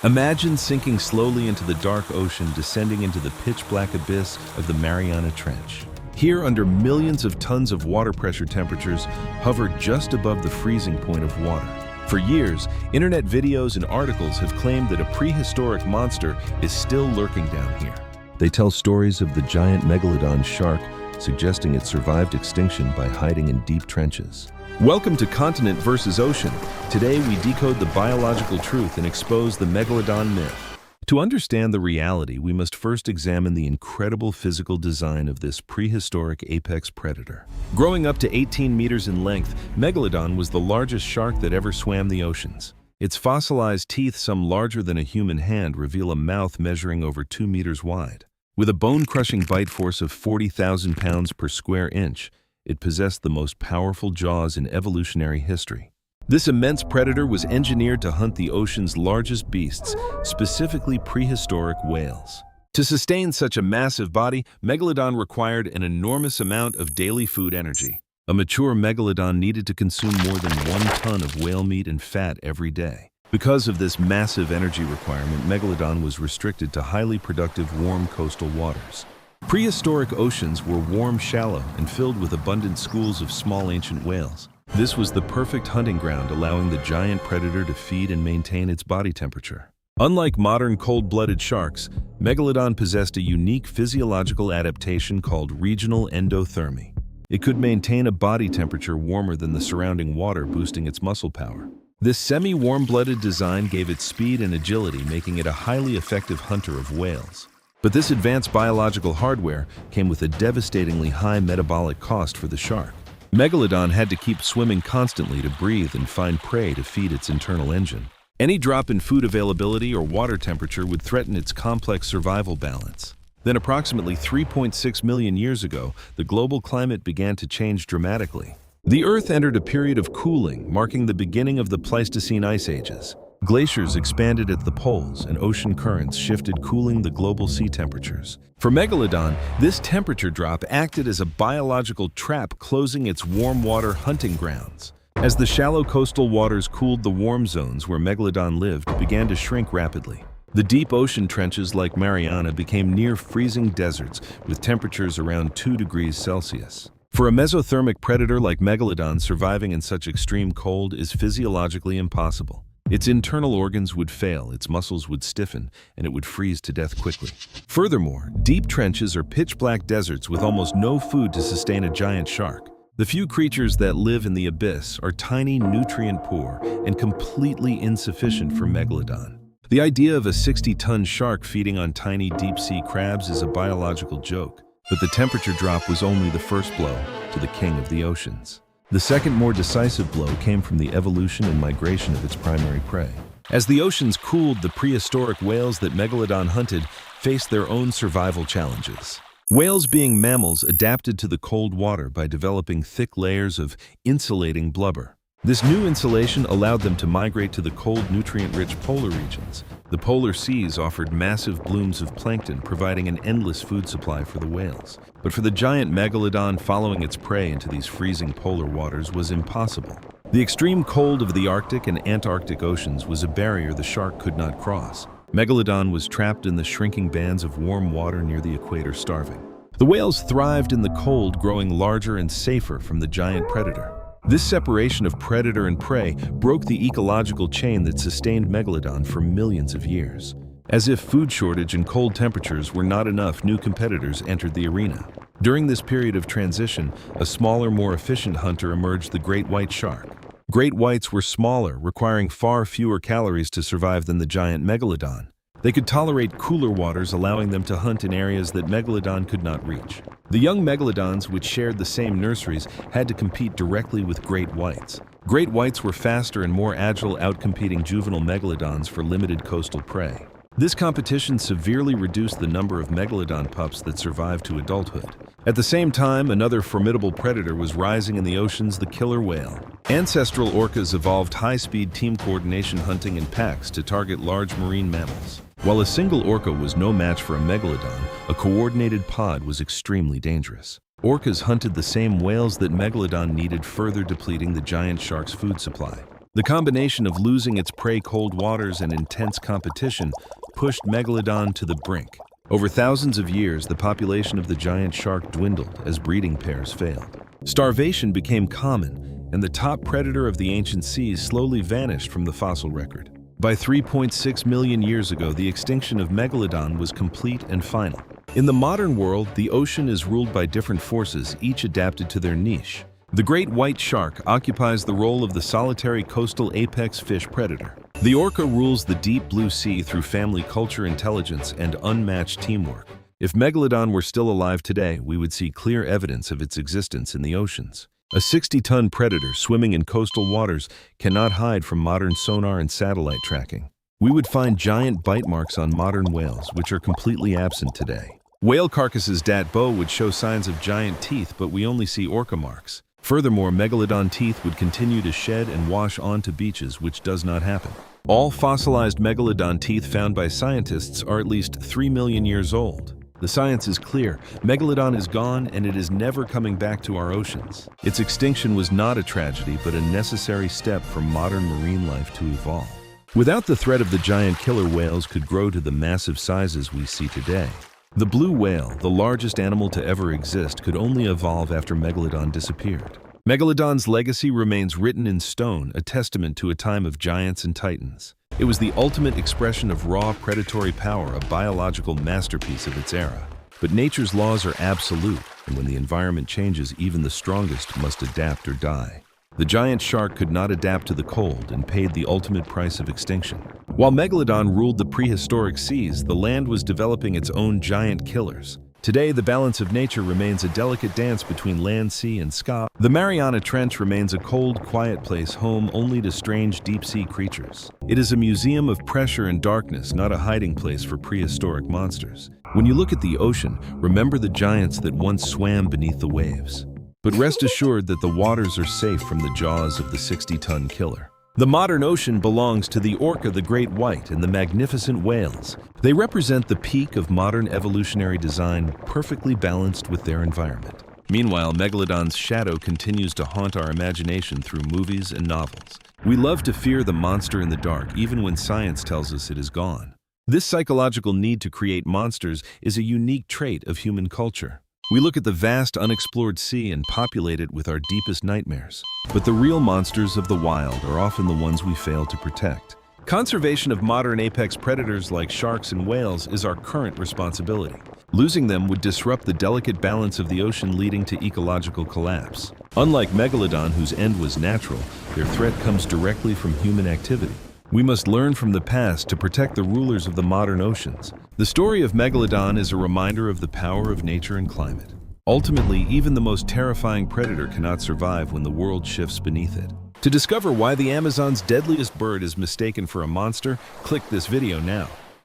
Imagine sinking slowly into the dark ocean, descending into the pitch-black abyss of the Mariana Trench. Here, under millions of tons of water pressure, temperatures hover just above the freezing point of water. For years, internet videos and articles have claimed that a prehistoric monster is still lurking down here. They tell stories of the giant Megalodon shark, suggesting it survived extinction by hiding in deep trenches. Welcome to Continent versus Ocean. Today we decode the biological truth and expose the Megalodon myth. To understand the reality, we must first examine the incredible physical design of this prehistoric apex predator. Growing up to 18 meters in length, Megalodon was the largest shark that ever swam the oceans. Its fossilized teeth, some larger than a human hand, reveal a mouth measuring over 2 meters wide. With a bone-crushing bite force of 40,000 pounds per square inch, it possessed the most powerful jaws in evolutionary history. This immense predator was engineered to hunt the ocean's largest beasts, specifically prehistoric whales. To sustain such a massive body, Megalodon required an enormous amount of daily food energy. A mature Megalodon needed to consume more than 1 ton of whale meat and fat every day. Because of this massive energy requirement, Megalodon was restricted to highly productive warm coastal waters. Prehistoric oceans were warm, shallow, and filled with abundant schools of small ancient whales. This was the perfect hunting ground, allowing the giant predator to feed and maintain its body temperature. Unlike modern cold-blooded sharks, Megalodon possessed a unique physiological adaptation called regional endothermy. It could maintain a body temperature warmer than the surrounding water, boosting its muscle power. This semi-warm-blooded design gave it speed and agility, making it a highly effective hunter of whales. But this advanced biological hardware came with a devastatingly high metabolic cost for the shark. Megalodon had to keep swimming constantly to breathe and find prey to feed its internal engine. Any drop in food availability or water temperature would threaten its complex survival balance. Then, approximately 3.6 million years ago, the global climate began to change dramatically. The Earth entered a period of cooling, marking the beginning of the Pleistocene ice ages. Glaciers expanded at the poles, and ocean currents shifted, cooling the global sea temperatures. For Megalodon, this temperature drop acted as a biological trap, closing its warm water hunting grounds. As the shallow coastal waters cooled, the warm zones where Megalodon lived began to shrink rapidly. The deep ocean trenches like Mariana became near-freezing deserts with temperatures around 2 degrees Celsius. For a mesothermic predator like Megalodon, surviving in such extreme cold is physiologically impossible. Its internal organs would fail, its muscles would stiffen, and it would freeze to death quickly. Furthermore, deep trenches are pitch-black deserts with almost no food to sustain a giant shark. The few creatures that live in the abyss are tiny, nutrient-poor, and completely insufficient for Megalodon. The idea of a 60-ton shark feeding on tiny deep-sea crabs is a biological joke, but the temperature drop was only the first blow to the king of the oceans. The second, more decisive blow came from the evolution and migration of its primary prey. As the oceans cooled, the prehistoric whales that Megalodon hunted faced their own survival challenges. Whales, being mammals, adapted to the cold water by developing thick layers of insulating blubber. This new insulation allowed them to migrate to the cold, nutrient-rich polar regions. The polar seas offered massive blooms of plankton, providing an endless food supply for the whales. But for the giant Megalodon, following its prey into these freezing polar waters was impossible. The extreme cold of the Arctic and Antarctic oceans was a barrier the shark could not cross. Megalodon was trapped in the shrinking bands of warm water near the equator, starving. The whales thrived in the cold, growing larger and safer from the giant predator. This separation of predator and prey broke the ecological chain that sustained Megalodon for millions of years. As if food shortage and cold temperatures were not enough, new competitors entered the arena. During this period of transition, a smaller, more efficient hunter emerged: the great white shark. Great whites were smaller, requiring far fewer calories to survive than the giant Megalodon. They could tolerate cooler waters, allowing them to hunt in areas that Megalodon could not reach. The young Megalodons, which shared the same nurseries, had to compete directly with great whites. Great whites were faster and more agile, outcompeting juvenile Megalodons for limited coastal prey. This competition severely reduced the number of Megalodon pups that survived to adulthood. At the same time, another formidable predator was rising in the oceans: the killer whale. Ancestral orcas evolved high-speed team coordination, hunting in packs to target large marine mammals. While a single orca was no match for a Megalodon, a coordinated pod was extremely dangerous. Orcas hunted the same whales that Megalodon needed, further depleting the giant shark's food supply. The combination of losing its prey, cold waters, and intense competition pushed Megalodon to the brink. Over thousands of years, the population of the giant shark dwindled as breeding pairs failed. Starvation became common, and the top predator of the ancient seas slowly vanished from the fossil record. By 3.6 million years ago, the extinction of Megalodon was complete and final. In the modern world, the ocean is ruled by different forces, each adapted to their niche. The great white shark occupies the role of the solitary coastal apex fish predator. The orca rules the deep blue sea through family culture, intelligence, and unmatched teamwork. If Megalodon were still alive today, we would see clear evidence of its existence in the oceans. A 60-ton predator swimming in coastal waters cannot hide from modern sonar and satellite tracking. We would find giant bite marks on modern whales, which are completely absent today. Whale carcasses dat bow would show signs of giant teeth, but we only see orca marks. Furthermore, Megalodon teeth would continue to shed and wash onto beaches, which does not happen. All fossilized Megalodon teeth found by scientists are at least 3 million years old. The science is clear. Megalodon is gone, and it is never coming back to our oceans. Its extinction was not a tragedy, but a necessary step for modern marine life to evolve. Without the threat of the giant killer whales could grow to the massive sizes we see today. The blue whale, the largest animal to ever exist, could only evolve after Megalodon disappeared. Megalodon's legacy remains written in stone, a testament to a time of giants and titans. It was the ultimate expression of raw predatory power, a biological masterpiece of its era. But nature's laws are absolute, and when the environment changes, even the strongest must adapt or die. The giant shark could not adapt to the cold and paid the ultimate price of extinction. While Megalodon ruled the prehistoric seas, the land was developing its own giant killers. Today, the balance of nature remains a delicate dance between land, sea, and sky. The Mariana Trench remains a cold, quiet place, home only to strange deep-sea creatures. It is a museum of pressure and darkness, not a hiding place for prehistoric monsters. When you look at the ocean, remember the giants that once swam beneath the waves. But rest assured that the waters are safe from the jaws of the 60-ton killer. The modern ocean belongs to the orca, the great white, and the magnificent whales. They represent the peak of modern evolutionary design, perfectly balanced with their environment. Meanwhile, Megalodon's shadow continues to haunt our imagination through movies and novels. We love to fear the monster in the dark, even when science tells us it is gone. This psychological need to create monsters is a unique trait of human culture. We look at the vast unexplored sea and populate it with our deepest nightmares. But the real monsters of the wild are often the ones we fail to protect. Conservation of modern apex predators like sharks and whales is our current responsibility. Losing them would disrupt the delicate balance of the ocean, leading to ecological collapse. Unlike Megalodon, whose end was natural, their threat comes directly from human activity. We must learn from the past to protect the rulers of the modern oceans. The story of Megalodon is a reminder of the power of nature and climate. Ultimately, even the most terrifying predator cannot survive when the world shifts beneath it. To discover why the Amazon's deadliest bird is mistaken for a monster, click this video now.